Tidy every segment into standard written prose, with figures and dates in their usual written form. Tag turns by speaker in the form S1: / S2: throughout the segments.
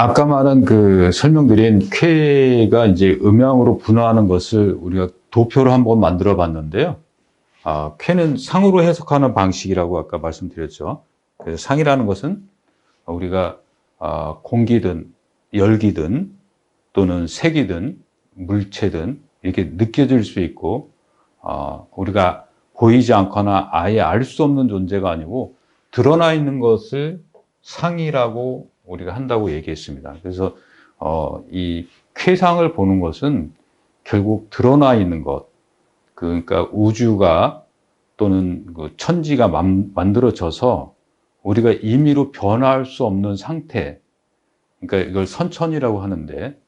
S1: 아까 말한 설명드린 쾌가 이제 음양으로 분화하는 것을 우리가 도표로 한번 만들어 봤는데요. 쾌는 상으로 해석하는 방식이라고 아까 말씀드렸죠. 그래서 상이라는 것은 우리가 공기든 열기든 또는 색이든 물체든 이렇게 느껴질 수 있고, 우리가 보이지 않거나 아예 알 수 없는 존재가 아니고 드러나 있는 것을 상이라고 우리가 한다고 얘기했습니다. 그래서 이 쾌상을 보는 것은 결국 드러나 있는 것, 그러니까 우주가 또는 천지가 만들어져서 우리가 임의로 변화할 수 없는 상태, 그러니까 이걸 선천이라고 하는데,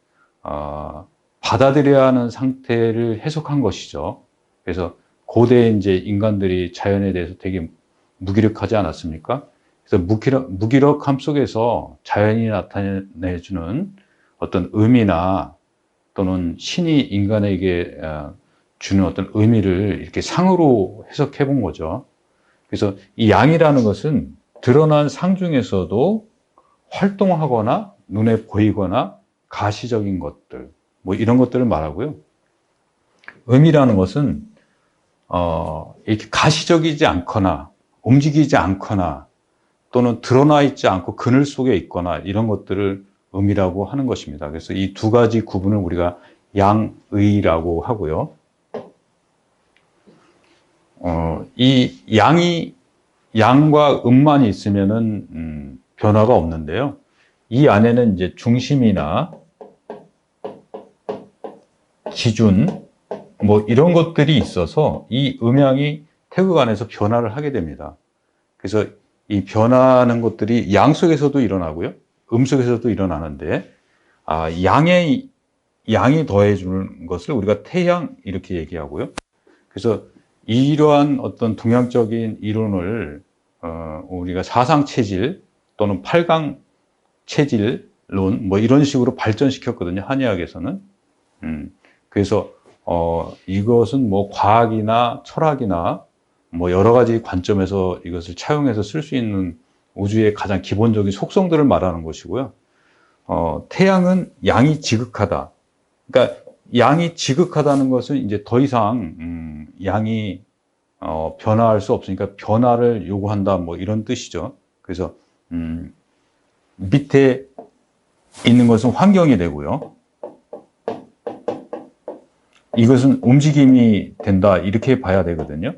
S1: 받아들여야 하는 상태를 해석한 것이죠. 그래서 고대 이제 인간들이 자연에 대해서 되게 무기력하지 않았습니까? 그래서 무기력함 속에서 자연이 나타내주는 어떤 의미나 또는 신이 인간에게 주는 어떤 의미를 이렇게 상으로 해석해 본 거죠. 그래서 이 양이라는 것은 드러난 상 중에서도 활동하거나 눈에 보이거나 가시적인 것들, 뭐 이런 것들을 말하고요. 음이라는 것은 이렇게 가시적이지 않거나 움직이지 않거나 또는 드러나 있지 않고 그늘 속에 있거나 이런 것들을 음이라고 하는 것입니다. 그래서 이 두 가지 구분을 우리가 양의라고 하고요. 이 양과 음만이 있으면은 변화가 없는데요. 이 안에는 이제 중심이나 기준 뭐 이런 것들이 있어서 이 음양이 태극 안에서 변화를 하게 됩니다. 그래서 이 변화하는 것들이 양 속에서도 일어나고요, 음 속에서도 일어나는데, 양이 더해주는 것을 우리가 태양 이렇게 얘기하고요. 그래서 이러한 어떤 동양적인 이론을 우리가 사상체질 또는 팔강체질론 뭐 이런 식으로 발전시켰거든요, 한의학에서는. 그래서 이것은 뭐 과학이나 철학이나 뭐 여러 가지 관점에서 이것을 차용해서 쓸 수 있는 우주의 가장 기본적인 속성들을 말하는 것이고요. 태양은 양이 지극하다. 그러니까 양이 지극하다는 것은 이제 더 이상 양이 변화할 수 없으니까 변화를 요구한다, 뭐 이런 뜻이죠. 그래서 밑에 있는 것은 환경이 되고요, 이것은 움직임이 된다, 이렇게 봐야 되거든요.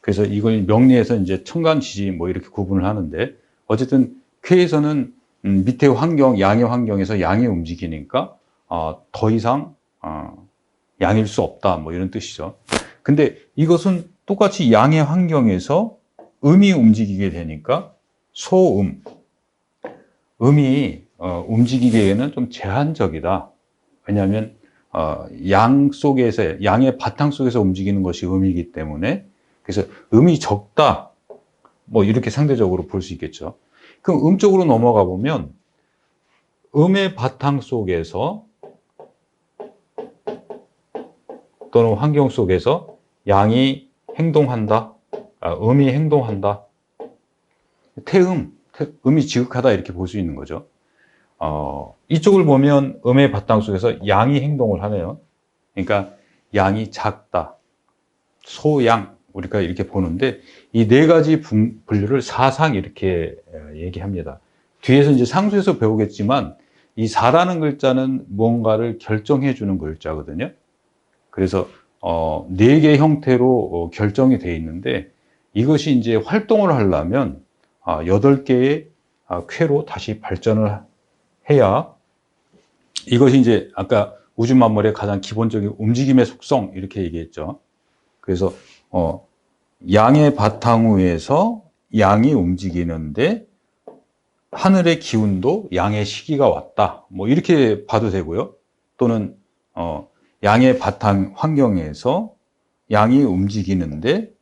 S1: 그래서 이걸 명리에서 이제 천간지지 뭐 이렇게 구분을 하는데, 어쨌든 쾌에서는 밑에 환경, 양의 환경에서 양이 움직이니까 더 이상 양일 수 없다, 뭐 이런 뜻이죠. 근데 이것은 똑같이 양의 환경에서 음이 움직이게 되니까 소음, 음이 움직이기에는 좀 제한적이다. 왜냐하면 양 속에서, 양의 바탕 속에서 움직이는 것이 음이기 때문에. 그래서 음이 적다, 뭐 이렇게 상대적으로 볼 수 있겠죠. 그럼 음 쪽으로 넘어가 보면 음의 바탕 속에서 또는 환경 속에서 양이 행동한다, 음이 행동한다. 음이 지극하다, 이렇게 볼 수 있는 거죠. 이쪽을 보면 음의 바탕 속에서 양이 행동을 하네요. 그러니까 양이 작다, 소양, 우리가 이렇게 보는데, 이 네 가지 분류를 사상 이렇게 얘기합니다. 뒤에서 이제 상수에서 배우겠지만 이 사라는 글자는 무언가를 결정해 주는 글자거든요. 그래서 네 개의 형태로 결정이 되어 있는데, 이것이 이제 활동을 하려면 8개의 쾌로 다시 발전을 해야, 이것이 이제 아까 우주 만물의 가장 기본적인 움직임의 속성 이렇게 얘기했죠. 그래서 양의 바탕 위에서 양이 움직이는데 하늘의 기운도 양의 시기가 왔다, 뭐 이렇게 봐도 되고요. 또는 양의 바탕 환경에서 양이 움직이는데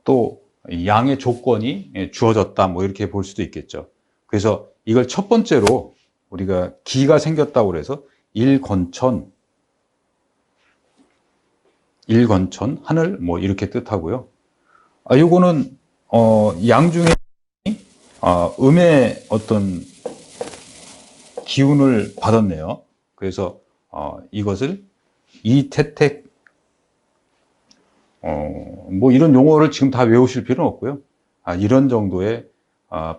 S1: 또 양의 조건이 주어졌다, 뭐 이렇게 볼 수도 있겠죠. 그래서 이걸 첫 번째로 우리가 기가 생겼다고 그래서 일권천, 일건천, 하늘 뭐 이렇게 뜻하고요. 요거는 양 중에 음의 어떤 기운을 받았네요. 그래서 이것을 이태택 뭐 이런 용어를 지금 다 외우실 필요는 없고요. 이런 정도의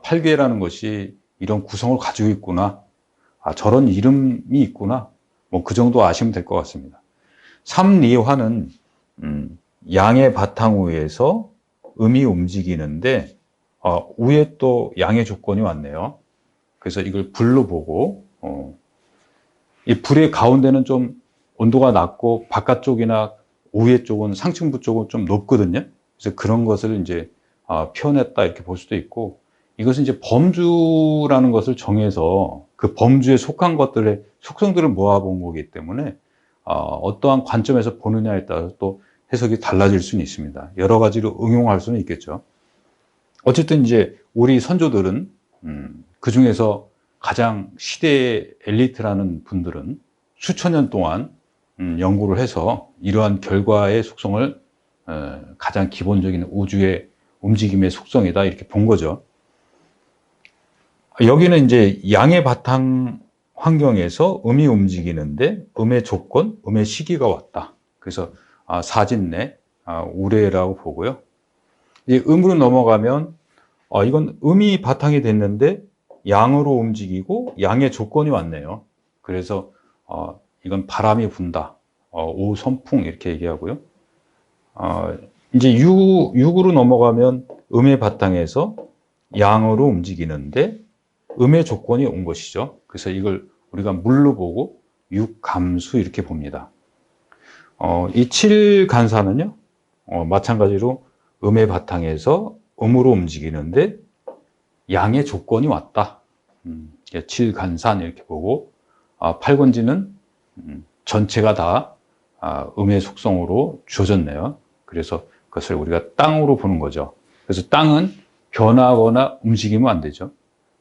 S1: 팔괘라는 것이 이런 구성을 가지고 있구나. 저런 이름이 있구나. 뭐 그 정도 아시면 될 것 같습니다. 삼리화는 양의 바탕 위에서 음이 움직이는데 위에 또 양의 조건이 왔네요. 그래서 이걸 불로 보고 이 불의 가운데는 좀 온도가 낮고 바깥쪽이나 위에 쪽은 상층부 쪽은 좀 높거든요. 그래서 그런 것을 이제 표현했다 이렇게 볼 수도 있고, 이것은 이제 범주라는 것을 정해서 그 범주에 속한 것들의 속성들을 모아본 거기 때문에 어떠한 관점에서 보느냐에 따라서 또 해석이 달라질 수는 있습니다. 여러 가지로 응용할 수는 있겠죠. 어쨌든 이제 우리 선조들은 그 중에서 가장 시대의 엘리트라는 분들은 수천 년 동안 연구를 해서 이러한 결과의 속성을 가장 기본적인 우주의 움직임의 속성이다 이렇게 본 거죠. 여기는 이제 양의 바탕 환경에서 음이 움직이는데 음의 조건, 음의 시기가 왔다. 그래서 사진내, 우레라고 보고요. 이제 음으로 넘어가면 이건 음이 바탕이 됐는데 양으로 움직이고 양의 조건이 왔네요. 그래서 이건 바람이 분다. 오선풍 이렇게 얘기하고요. 이제 육으로 넘어가면 음의 바탕에서 양으로 움직이는데 음의 조건이 온 것이죠. 그래서 이걸 우리가 물로 보고 육감수 이렇게 봅니다. 이 칠간사는요, 마찬가지로 음의 바탕에서 음으로 움직이는데 양의 조건이 왔다. 칠간산 이렇게 보고, 팔건지는 전체가 다 음의 속성으로 주어졌네요. 그래서 그것을 우리가 땅으로 보는 거죠. 그래서 땅은 변하거나 움직이면 안 되죠.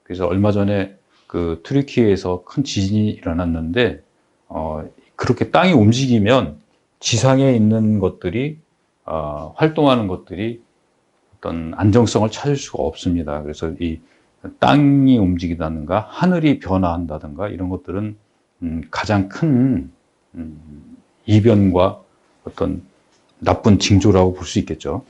S1: 그래서 얼마 전에 그 튀르키예에서 큰 지진이 일어났는데 그렇게 땅이 움직이면 지상에 있는 것들이 활동하는 것들이 어떤 안정성을 찾을 수가 없습니다. 그래서 이 땅이 움직이다든가 하늘이 변화한다든가 이런 것들은 가장 큰 이변과 어떤 나쁜 징조라고 볼 수 있겠죠.